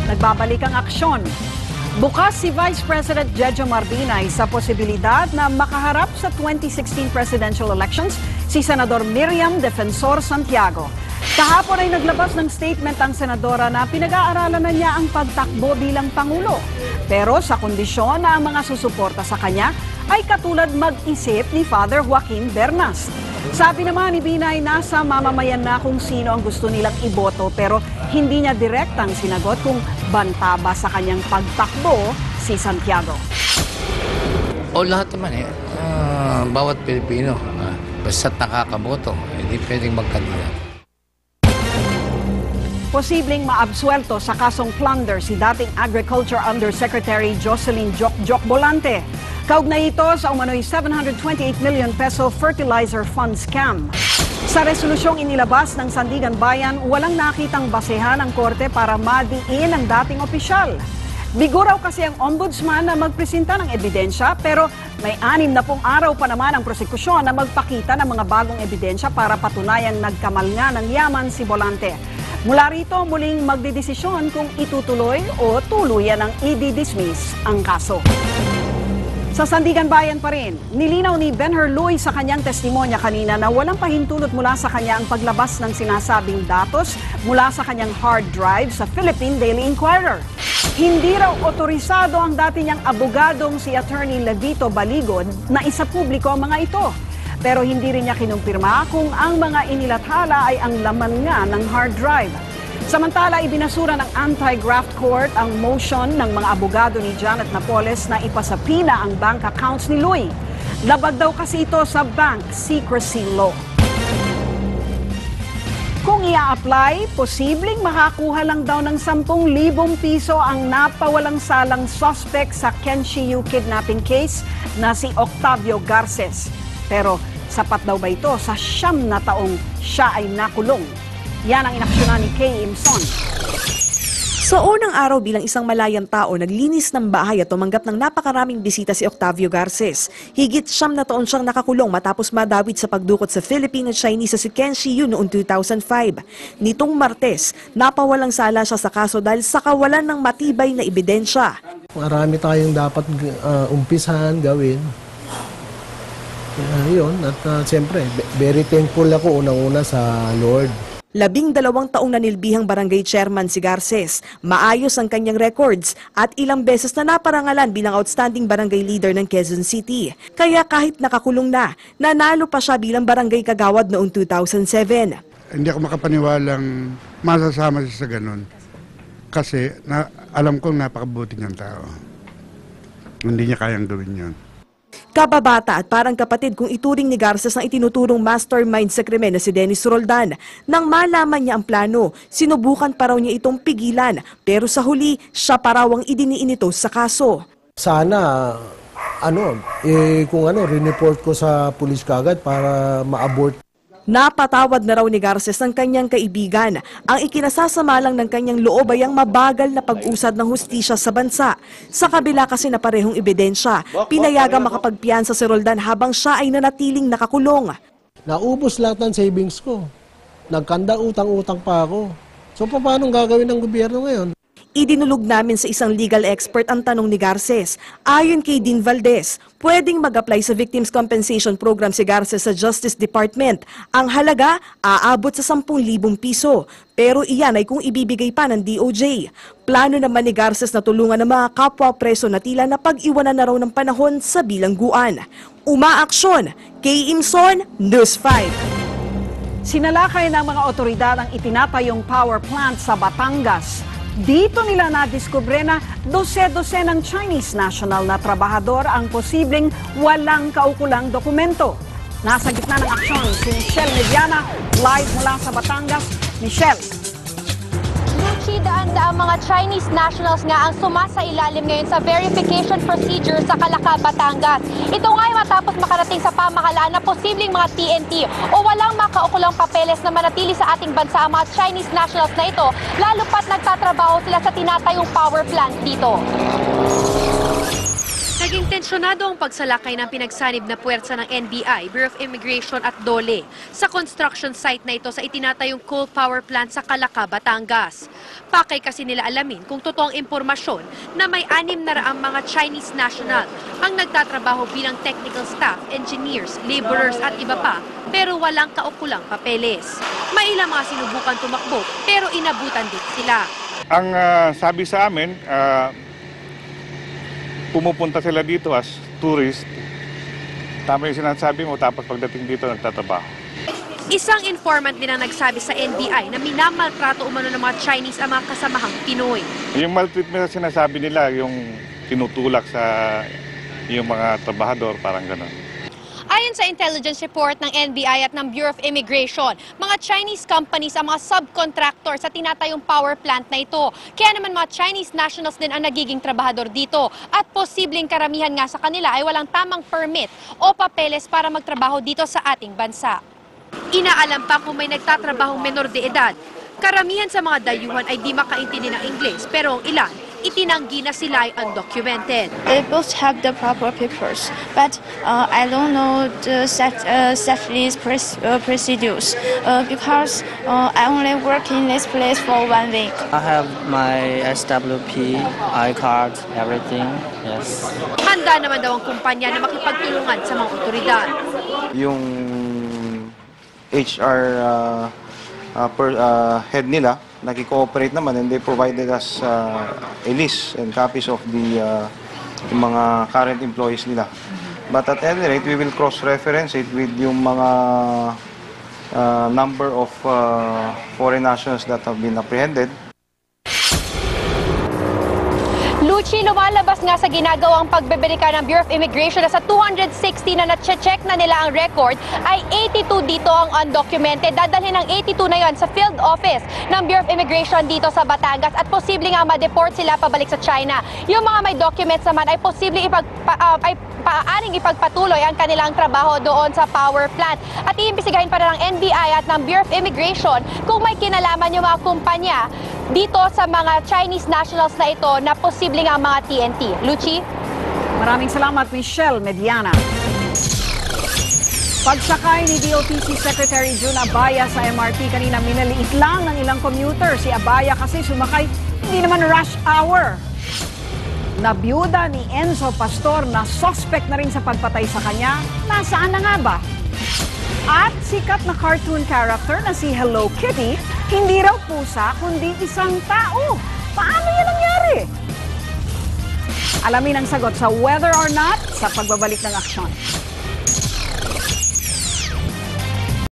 nagbabalik ang aksyon. Bukas si Vice President Jejo Marbinay sa posibilidad na makaharap sa 2016 presidential elections si Senador Miriam Defensor Santiago. Kahapon ay naglabas ng statement ang senadora na pinag-aaralan na niya ang pagtakbo bilang Pangulo. Pero sa kondisyon na ang mga susuporta sa kanya ay katulad mag-isip ni Father Joaquin Bernas. Sabi naman ni Binay, nasa mamamayan na kung sino ang gusto nilang iboto pero hindi niya direktang sinagot kung banta ba sa kanyang pagtakbo si Santiago. O lahat naman bawat Pilipino, basta't nakakaboto, hindi pwedeng magkandidato. Posibleng maabsuelto sa kasong plunder si dating Agriculture Undersecretary Jocelyn Jokjok Bolante. Kaugnay ito sa umano'y 728 million peso fertilizer fund scam. Sa resolusyong inilabas ng Sandigan Bayan, walang nakitang basehan ang korte para madiin ang dating opisyal. Bigo raw kasi ang ombudsman na magpresenta ng ebidensya pero may 60 araw pa naman ang prosekusyon na magpakita ng mga bagong ebidensya para patunayang nagkamal nga ng yaman si Bolante. Mula rito, muling magdidesisyon kung itutuloy o tuluyan ang i-dismiss ang kaso. Sa Sandigan Bayan pa rin, nilinaw ni Ben Herluy sa kanyang testimonya kanina na walang pahintulot mula sa kanya ang paglabas ng sinasabing datos mula sa kanyang hard drive sa Philippine Daily Inquirer. Hindi raw otorisado ang dati niyang abogadong si Attorney Levito Baligod na isapubliko ang mga ito. Pero hindi rin niya kinumpirma kung ang mga inilathala ay ang laman nga ng hard drive. Samantala, ibinasura ng Anti-Graft Court ang motion ng mga abogado ni Janet Napoles na ipasapina ang bank accounts ni Luy. Labag daw kasi ito sa Bank Secrecy Law. Kung ia-apply, posibleng makakuha lang daw ng 10,000 piso ang napawalang salang suspect sa Ken Shiu kidnapping case na si Octavio Garces. Pero sapat daw ba ito sa 9 na taong siya ay nakulong? Yan ang inaksyonan ni Kay Imson. Sa unang araw bilang isang malayang tao, naglinis ng bahay at tumanggap ng napakaraming bisita si Octavio Garces. Higit 9 na taon siyang nakakulong matapos madawit sa pagdukot sa Filipino at Chinese sa si Ken Shiu noong 2005. Nitong Martes, napawalang sala siya sa kaso dahil sa kawalan ng matibay na ebidensya. Marami tayong dapat umpisahan, gawin. Yun, at siyempre, very thankful ako unang-una sa Lord. 12 taong nanilbihang barangay chairman si Garces. Maayos ang kanyang records at ilang beses na naparangalan bilang outstanding barangay leader ng Quezon City. Kaya kahit nakakulong na, nanalo pa siya bilang barangay kagawad noong 2007. Hindi ako makapaniwalang masasama siya sa ganun. Kasi alam kong napakabuti niyang tao. Hindi niya kayang gawin yun. Kababata at parang kapatid kung ituring ni Garces ang itinuturong mastermind sa krimen na si Dennis Roldan. Nang malaman niya ang plano, sinubukan pa raw niya itong pigilan. Pero sa huli, siya pa raw ang idiniin ito sa kaso. Sana, rineport ko sa pulis kagad para ma-abort. Napatawad na raw ni Garces ang kanyang kaibigan. Ang ikinasasama lang ng kanyang loob ay ang mabagal na pag-usad ng hustisya sa bansa. Sa kabila kasi na parehong ebidensya, pinayagang makapagpiyansa si Roldan habang siya ay nanatiling nakakulong. Naubos lahat ng savings ko. Nagkanda utang-utang pa ako. So paano gagawin ng gobyerno ngayon? Idinulog namin sa isang legal expert ang tanong ni Garces. Ayon kay Dean Valdez, pwedeng mag-apply sa Victims Compensation Program si Garces sa Justice Department. Ang halaga, aabot sa 10,000 piso. Pero iyan ay kung ibibigay pa ng DOJ. Plano naman ni Garces na tulungan ng mga kapwa preso na tila na pag-iwanan na raw ng panahon sa bilangguan. Umaaksyon, Kay Imson, News 5. Sinalakay ng mga otoridad ang itinatayong power plant sa Batangas. Dito nila nadiskubre na 12 ng Chinese national na trabahador ang posibleng walang kaukulang dokumento. Nasa gitna ng aksyon si Michelle Mediana, live mula sa Batangas. Michelle. Gucci, daan-daang mga Chinese nationals nga ang sumasailalim ngayon sa verification procedure sa Calaca, Batangas. Ito nga ay matapos makarating sa pamahalaan na posibleng mga TNT o walang makaukulang papeles na manatili sa ating bansa ang mga Chinese nationals na ito, lalo pat nagtatrabaho sila sa tinatayong power plant dito. Naging tensyonado ang pagsalakay ng pinagsanib na puwersa ng NBI, Bureau of Immigration at DOLE sa construction site na ito sa itinatayong coal power plant sa Calaca, Batangas. Pakay kasi nila alamin kung totoong impormasyon na may 600 mga Chinese national ang nagtatrabaho bilang technical staff, engineers, laborers at iba pa, pero walang kaukulang papeles. May ilang mga sinubukan tumakbo pero inabutan din sila. Ang sabi sa amin, pumupunta sila dito as tourist. Tama yung sinasabi mo, tapos pagdating dito nagtatrabaho. Isang informant din ang nagsabi sa NBI na minamaltrato umano ng mga Chinese ang mga kasamahang Pinoy. Yung maltreatment na sinasabi nila, yung tinutulak sa yung mga trabahador, parang gano'n. Ayon sa intelligence report ng NBI at ng Bureau of Immigration, mga Chinese companies ang mga subcontractor sa tinatayong power plant na ito. Kaya naman mga Chinese nationals din ang nagiging trabahador dito at posibleng karamihan nga sa kanila ay walang tamang permit o papeles para magtrabaho dito sa ating bansa. Inaalam pa kung may nagtatrabahong menor de edad. Karamihan sa mga dayuhan ay di makaintindi ng Ingles pero ang ilan, itinanggi na sila ay undocumented. They both have the proper papers, but I don't know the safety procedures because I only work in this place for 1 week. I have my SWP, iCard, everything, yes. Handa naman daw ang kumpanya na makipagtulungan sa mga otoridad. Yung HR head nila nagki-cooperate naman and they provided us a list and copies of the mga current employees nila. But at any rate, we will cross-reference it with yung mga number of foreign nationals that have been apprehended. Luchi, lumalabas nga sa ginagawang pagbeberika ng Bureau of Immigration na sa 260 na na-check na nila ang record, ay 82 dito ang undocumented. Dadalhin ng 82 na yon sa field office ng Bureau of Immigration dito sa Batangas at posibleng nga ma-deport sila pabalik sa China. Yung mga may documents naman ay posibleng paaaring ipagpatuloy ang kanilang trabaho doon sa power plant. At iimbestigahin pa rin ng NBI at ng Bureau of Immigration kung may kinalaman yung mga kumpanya dito sa mga Chinese nationals na ito na posibleng ang mga TNT. Luchi? Maraming salamat, Michelle Mediana. Pagsakay ni DOTC Secretary June Abaya sa MRT kanina, minaliit lang ng ilang commuter. Si Abaya kasi sumakay, hindi naman rush hour. Nabiyuda ni Enzo Pastor na suspect na rin sa pagpatay sa kanya, nasaan na nga ba? At sikat na cartoon character na si Hello Kitty, hindi raw pusa kundi isang tao. Paano yan nangyari? Alamin ang sagot sa Whether or Not sa pagbabalik ng aksyon.